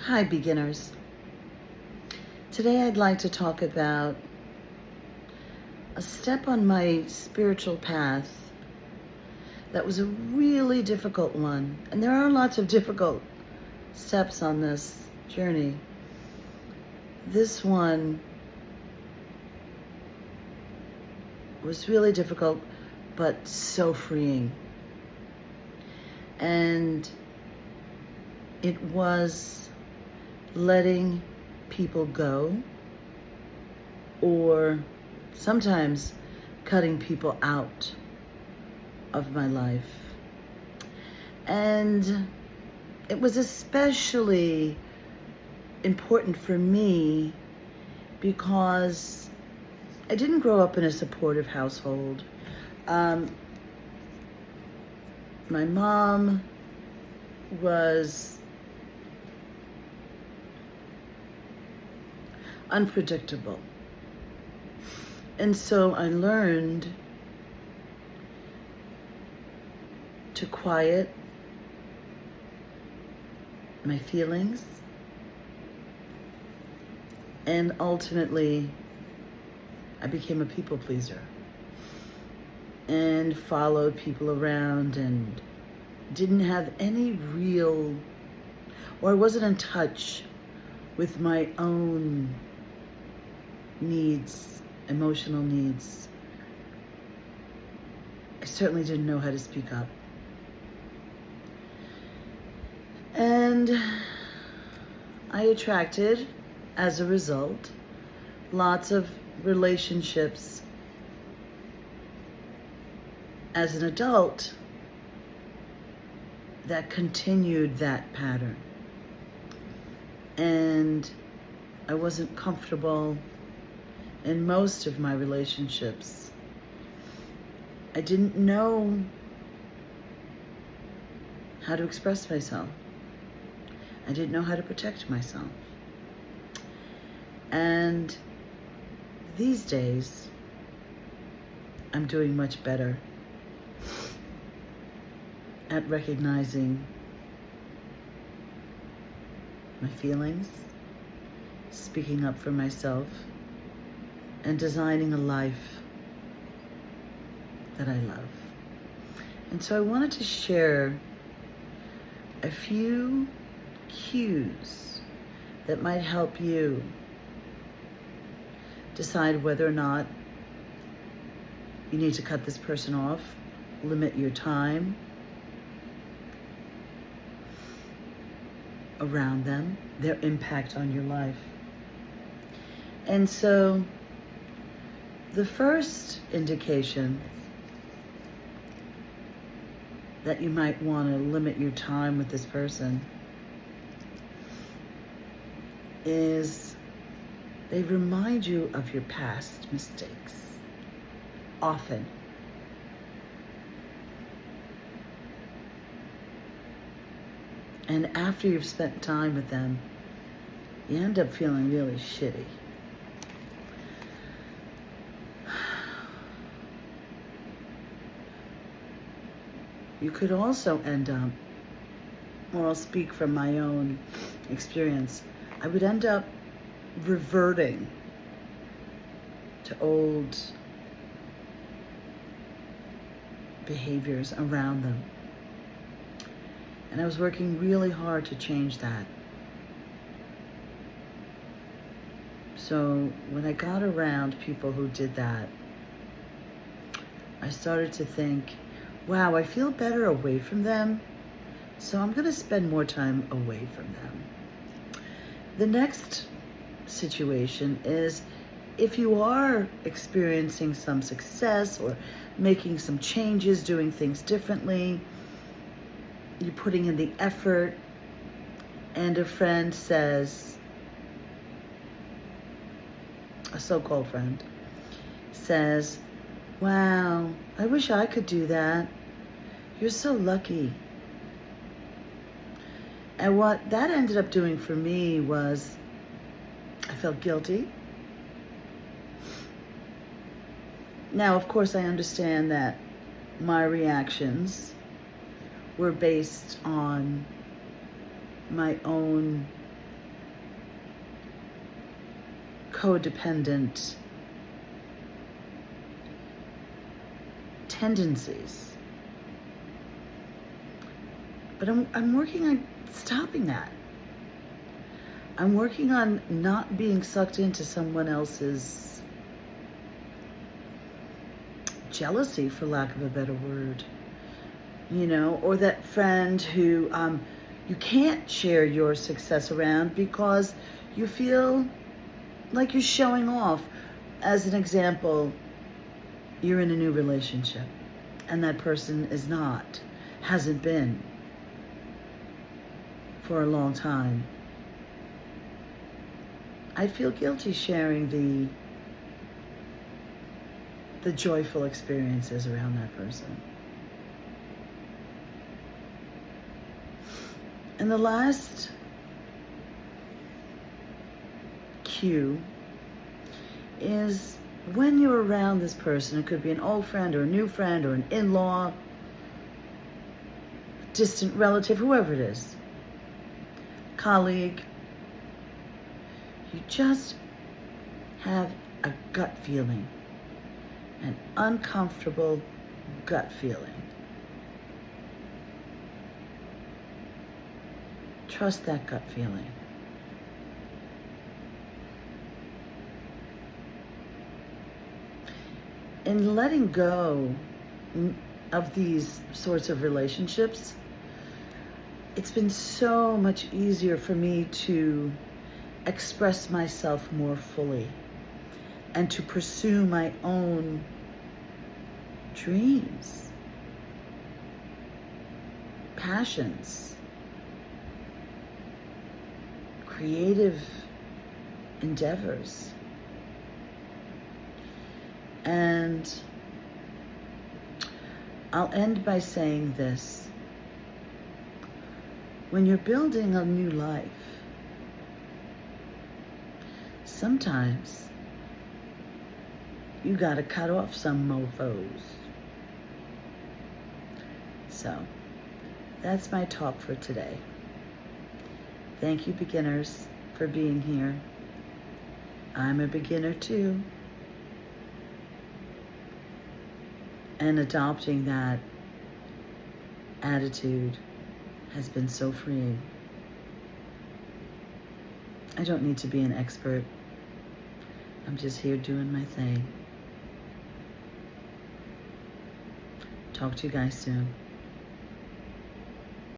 Hi, beginners. Today I'd like to talk about a step on my spiritual path that was a really difficult one. And there are lots of difficult steps on this journey. This one was really difficult, but so freeing. And it was letting people go, or sometimes cutting people out of my life. And it was especially important for me because I didn't grow up in a supportive household. My mom was unpredictable. And so I learned to quiet my feelings, and ultimately I became a people pleaser and followed people around and didn't have any real, or I wasn't in touch with my own needs, emotional needs. I certainly didn't know how to speak up. And I attracted, as a result, lots of relationships as an adult that continued that pattern. And I wasn't comfortable in most of my relationships. I didn't know how to express myself. I didn't know how to protect myself. And these days, I'm doing much better at recognizing my feelings, speaking up for myself, and designing a life that I love. And so I wanted to share a few cues that might help you decide whether or not you need to cut this person off, limit your time around them, their impact on your life. And so the first indication that you might want to limit your time with this person is they remind you of your past mistakes often. And after you've spent time with them, you end up feeling really shitty. You could also end up, or I'll speak from my own experience, I would end up reverting to old behaviors around them. And I was working really hard to change that. So when I got around people who did that, I started to think, wow, I feel better away from them, so I'm going to spend more time away from them. The next situation is if you are experiencing some success or making some changes, doing things differently, you're putting in the effort, and a friend says, a so-called friend says, wow, I wish I could do that. You're so lucky. And what that ended up doing for me was I felt guilty. Now, of course, I understand that my reactions were based on my own codependent tendencies. But I'm working on stopping that. I'm working on not being sucked into someone else's jealousy, for lack of a better word. You know, or that friend who you can't share your success around because you feel like you're showing off. As an example, you're in a new relationship and that person is not, hasn't been for a long time. I feel guilty sharing the joyful experiences around that person. And the last cue is when you're around this person. It could be an old friend or a new friend or an in-law, distant relative, whoever it is, colleague. You just have a gut feeling, an uncomfortable gut feeling. Trust that gut feeling. In letting go of these sorts of relationships, it's been so much easier for me to express myself more fully and to pursue my own dreams, passions, creative endeavors. And I'll end by saying this. When you're building a new life, sometimes you gotta cut off some mofos. So, that's my talk for today. Thank you, beginners, for being here. I'm a beginner too. And adopting that attitude has been so freeing. I don't need to be an expert. I'm just here doing my thing. Talk to you guys soon.